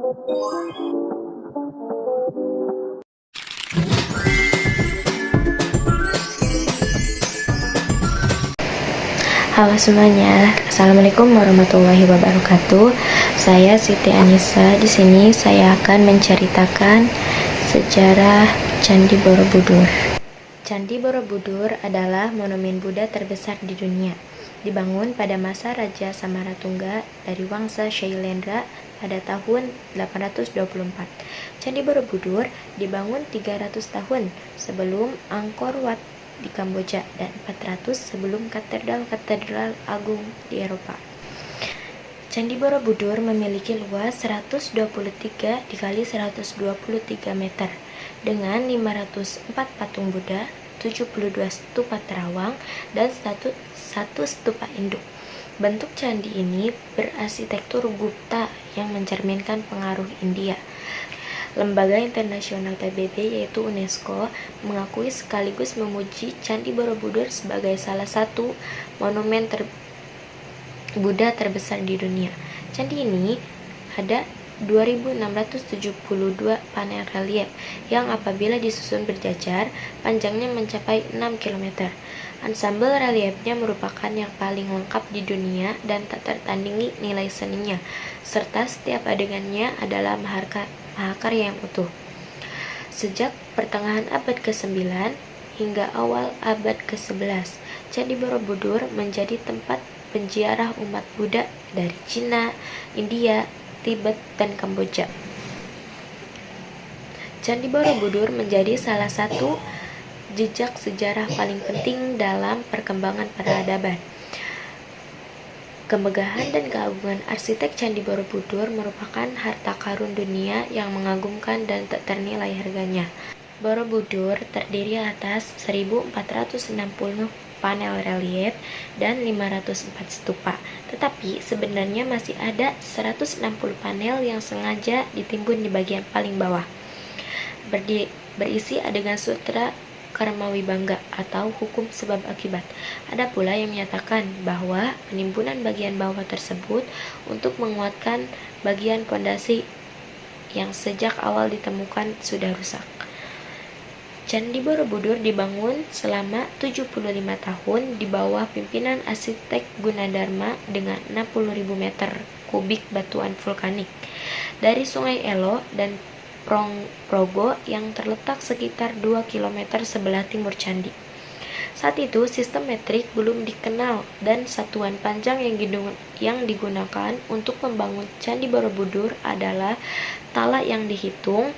Halo semuanya, Assalamualaikum warahmatullahi wabarakatuh. Saya Siti Anissa. Di sini saya akan menceritakan sejarah Candi Borobudur. Candi Borobudur adalah monumen Buddha terbesar di dunia. Dibangun pada masa Raja Samaratungga dari Wangsa Shailendra pada tahun 824. Candi Borobudur dibangun 300 tahun sebelum Angkor Wat di Kamboja dan 400 sebelum katedral agung di Eropa. Candi Borobudur memiliki luas 123 dikali 123 meter dengan 504 patung Buddha, 72 stupa terawang, dan satu stupa induk. Bentuk candi ini berarsitektur Gupta yang mencerminkan pengaruh India. Lembaga internasional PBB yaitu UNESCO mengakui sekaligus memuji Candi Borobudur sebagai salah satu monumen Buddha terbesar di dunia. Candi ini ada 2.672 panel relief yang apabila disusun berjajar panjangnya mencapai 6 km. Ansambel reliefnya merupakan yang paling lengkap di dunia dan tak tertandingi nilai seninya, serta setiap adegannya adalah mahakarya yang utuh. Sejak pertengahan abad ke-9 hingga awal abad ke-11, Candi Borobudur menjadi tempat penziarah umat Buddha dari Cina, India, Tibet, dan Kamboja. Candi Borobudur menjadi salah satu jejak sejarah paling penting dalam perkembangan peradaban. Kemegahan dan keagungan arsitek Candi Borobudur merupakan harta karun dunia yang mengagumkan dan tak ternilai harganya. Borobudur terdiri atas 1.460 panel relief dan 504 stupa. Tetapi sebenarnya masih ada 160 panel yang sengaja ditimbun di bagian paling bawah. Berisi adegan sutra Karmawi Bangga atau hukum sebab akibat. Ada pula yang menyatakan bahwa penimbunan bagian bawah tersebut untuk menguatkan bagian pondasi yang sejak awal ditemukan sudah rusak. Candi Borobudur dibangun selama 75 tahun di bawah pimpinan arsitek Gunadarma dengan 60.000 meter kubik batuan vulkanik dari Sungai Elo dan Progo yang terletak sekitar 2 km sebelah timur candi. Saat itu sistem metrik belum dikenal dan satuan panjang yang digunakan untuk membangun Candi Borobudur adalah tala yang dihitung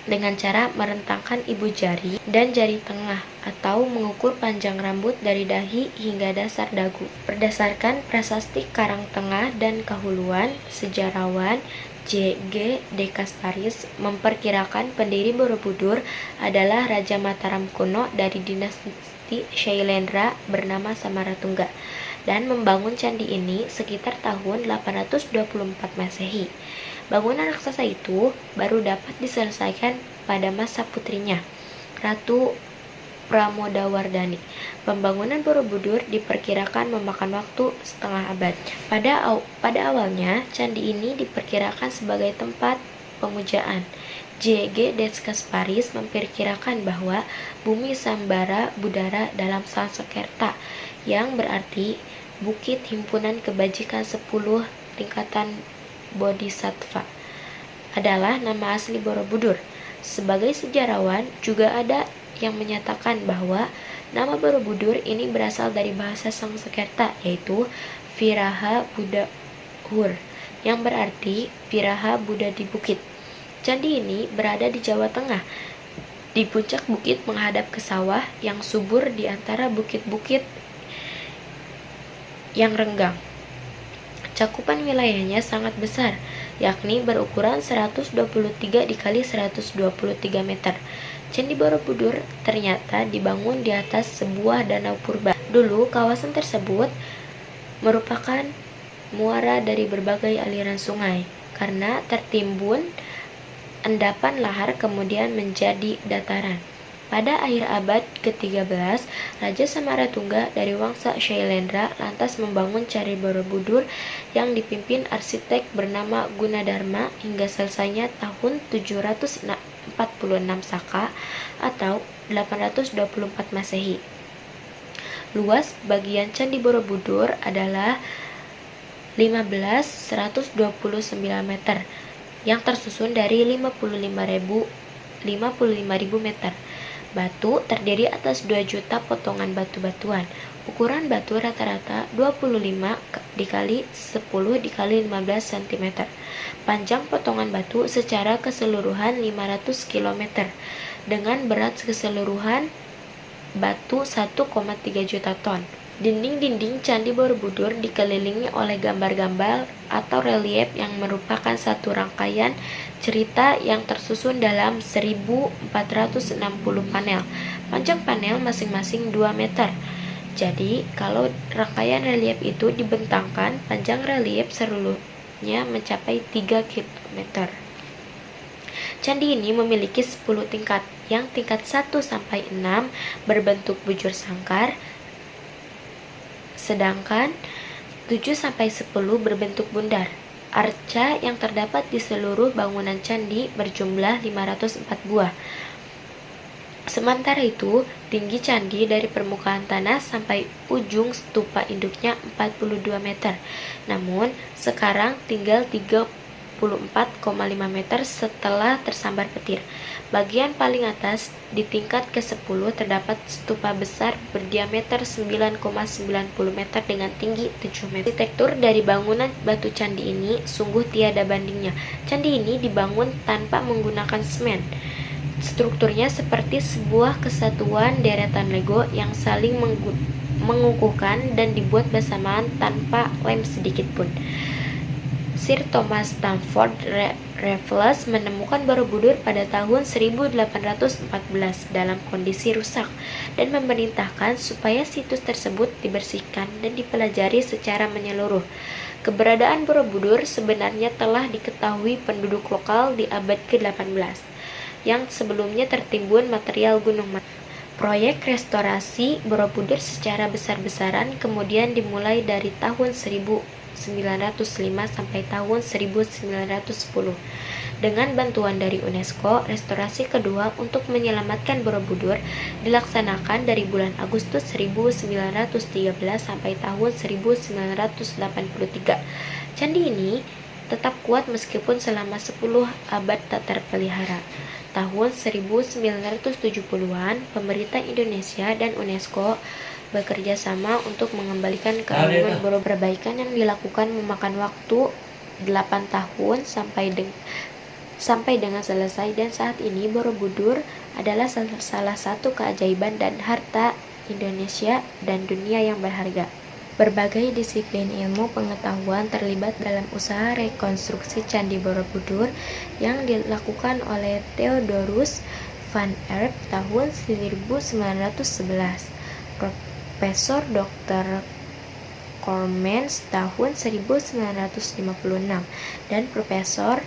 dengan cara merentangkan ibu jari dan jari tengah atau mengukur panjang rambut dari dahi hingga dasar dagu. Berdasarkan prasasti Karangtengah dan Kahuluan, sejarawan J.G. de Kasparis memperkirakan pendiri Borobudur adalah Raja Mataram kuno dari dinasti Shailendra bernama Samaratungga dan membangun candi ini sekitar tahun 824 Masehi. Bangunan raksasa itu baru dapat diselesaikan pada masa putrinya, Ratu Pramodawardhani. Pembangunan Borobudur diperkirakan memakan waktu setengah abad. Pada awalnya, candi ini diperkirakan sebagai tempat pemujaan. J.G. de Kasparis memperkirakan bahwa bumi Sambara Budara dalam Sanskerta, yang berarti bukit himpunan kebajikan 10 tingkatan Bodhisattva, adalah nama asli Borobudur. Sebagai sejarawan, juga ada yang menyatakan bahwa nama Borobudur ini berasal dari bahasa Sanskerta, yaitu Viraha Buddha Hur, yang berarti Viraha Buddha di bukit. Candi ini berada di Jawa Tengah, di puncak bukit menghadap ke sawah yang subur di antara bukit-bukit yang renggang. Cakupan wilayahnya sangat besar, yakni berukuran 123 dikali 123 meter. Candi Borobudur ternyata dibangun di atas sebuah danau purba. Dulu kawasan tersebut merupakan muara dari berbagai aliran sungai. Karena tertimbun endapan lahar kemudian menjadi dataran. Pada akhir abad ke-13, Raja Samaratungga dari Wangsa Shailendra lantas membangun Candi Borobudur yang dipimpin arsitek bernama Gunadarma hingga selesainya tahun 746 Saka atau 824 Masehi. Luas bagian Candi Borobudur adalah 15.129 meter yang tersusun dari 55.000 meter. Batu terdiri atas 2 juta potongan batu-batuan. Ukuran batu rata-rata 25 dikali 10 dikali 15 cm. Panjang potongan batu secara keseluruhan 500 km dengan berat keseluruhan batu 1,3 juta ton. Dinding-dinding Candi Borobudur dikelilingi oleh gambar-gambar atau relief yang merupakan satu rangkaian cerita yang tersusun dalam 1460 panel. Panjang panel masing-masing 2 meter. Jadi, kalau rangkaian relief itu dibentangkan, panjang relief seluruhnya mencapai 3 km. Candi ini memiliki 10 tingkat, yang tingkat 1 sampai 6 berbentuk bujur sangkar, sedangkan 7 sampai 10 berbentuk bundar. Arca yang terdapat di seluruh bangunan candi berjumlah 504 buah. Sementara itu, tinggi candi dari permukaan tanah sampai ujung stupa induknya 42 meter. Namun, sekarang tinggal 34,5 meter setelah tersambar petir. Bagian paling atas di tingkat ke-10 terdapat stupa besar berdiameter 9,90 meter dengan tinggi 7 meter. Arsitektur dari bangunan batu candi ini sungguh tiada bandingnya. Candi ini dibangun tanpa menggunakan semen. Strukturnya seperti sebuah kesatuan deretan Lego yang saling mengukuhkan dan dibuat bersamaan tanpa lem sedikit pun. Sir Thomas Stamford Raffles menemukan Borobudur pada tahun 1814 dalam kondisi rusak dan memerintahkan supaya situs tersebut dibersihkan dan dipelajari secara menyeluruh. Keberadaan Borobudur sebenarnya telah diketahui penduduk lokal di abad ke-18 yang sebelumnya tertimbun material gunung Merapi. Proyek restorasi Borobudur secara besar-besaran kemudian dimulai dari tahun 1905 sampai tahun 1910. Dengan bantuan dari UNESCO, restorasi kedua untuk menyelamatkan Borobudur dilaksanakan dari bulan Agustus 1913 sampai tahun 1983. Candi ini tetap kuat meskipun selama 10 abad tak terpelihara. Tahun 1970-an, pemerintah Indonesia dan UNESCO bekerja sama untuk mengembalikan keagungan Borobudur. Perbaikan yang dilakukan memakan waktu 8 tahun sampai dengan selesai, dan saat ini Borobudur adalah salah satu keajaiban dan harta Indonesia dan dunia yang berharga. Berbagai disiplin ilmu pengetahuan terlibat dalam usaha rekonstruksi Candi Borobudur yang dilakukan oleh Theodorus van Erp tahun 1911, Profesor Dr. Coremans tahun 1956, dan Profesor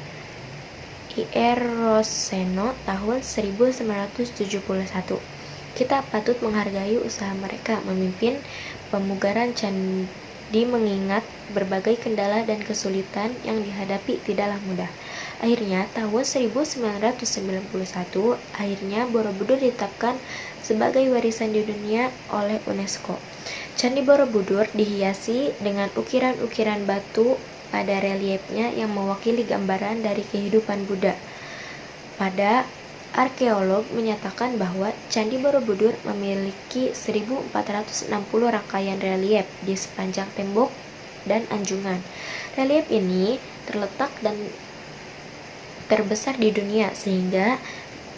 I.R. Rosseno tahun 1971. Kita patut menghargai usaha mereka memimpin pemugaran candi mengingat berbagai kendala dan kesulitan yang dihadapi tidaklah mudah. Akhirnya tahun 1991, akhirnya Borobudur ditetapkan sebagai warisan dunia oleh UNESCO. Candi Borobudur dihiasi dengan ukiran-ukiran batu pada reliefnya yang mewakili gambaran dari kehidupan Buddha. Pada arkeolog menyatakan bahwa Candi Borobudur memiliki 1460 rangkaian relief di sepanjang tembok dan anjungan. Relief ini terletak dan terbesar di dunia sehingga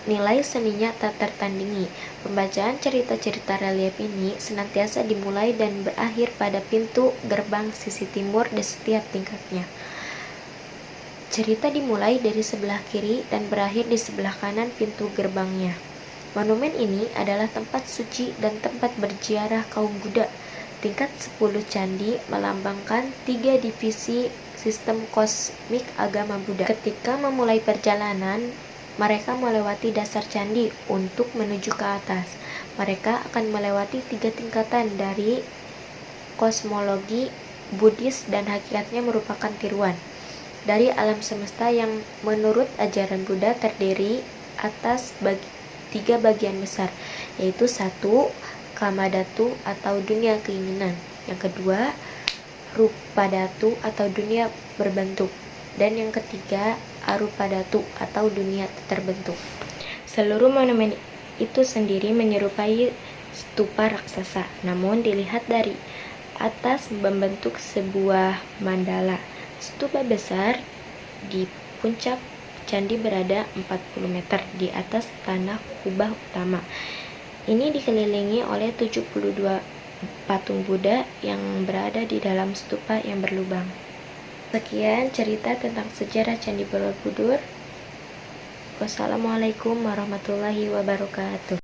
nilai seninya tak tertandingi. Pembacaan cerita-cerita relief ini senantiasa dimulai dan berakhir pada pintu gerbang sisi timur di setiap tingkatnya. Cerita dimulai dari sebelah kiri dan berakhir di sebelah kanan pintu gerbangnya. Monumen ini adalah tempat suci dan tempat berziarah kaum Buddha. Tingkat 10 candi melambangkan 3 divisi sistem kosmik agama Buddha. Ketika memulai perjalanan Mereka melewati dasar candi untuk menuju ke atas. Mereka akan melewati 3 tingkatan dari kosmologi Buddhis dan hakikatnya merupakan tiruan dari alam semesta yang menurut ajaran Buddha terdiri atas 3 bagian besar, yaitu 1. Kamadhatu atau dunia keinginan. Yang kedua, Rupadhatu atau dunia berbentuk. Dan yang ketiga, Arupadhatu atau dunia terbentuk. Seluruh monumen itu sendiri menyerupai stupa raksasa, namun dilihat dari atas membentuk sebuah mandala. Stupa besar di puncak candi berada 40 meter di atas tanah kubah utama. Ini dikelilingi oleh 72 patung Buddha yang berada di dalam stupa yang berlubang. Sekian cerita tentang sejarah Candi Borobudur. Wassalamualaikum warahmatullahi wabarakatuh.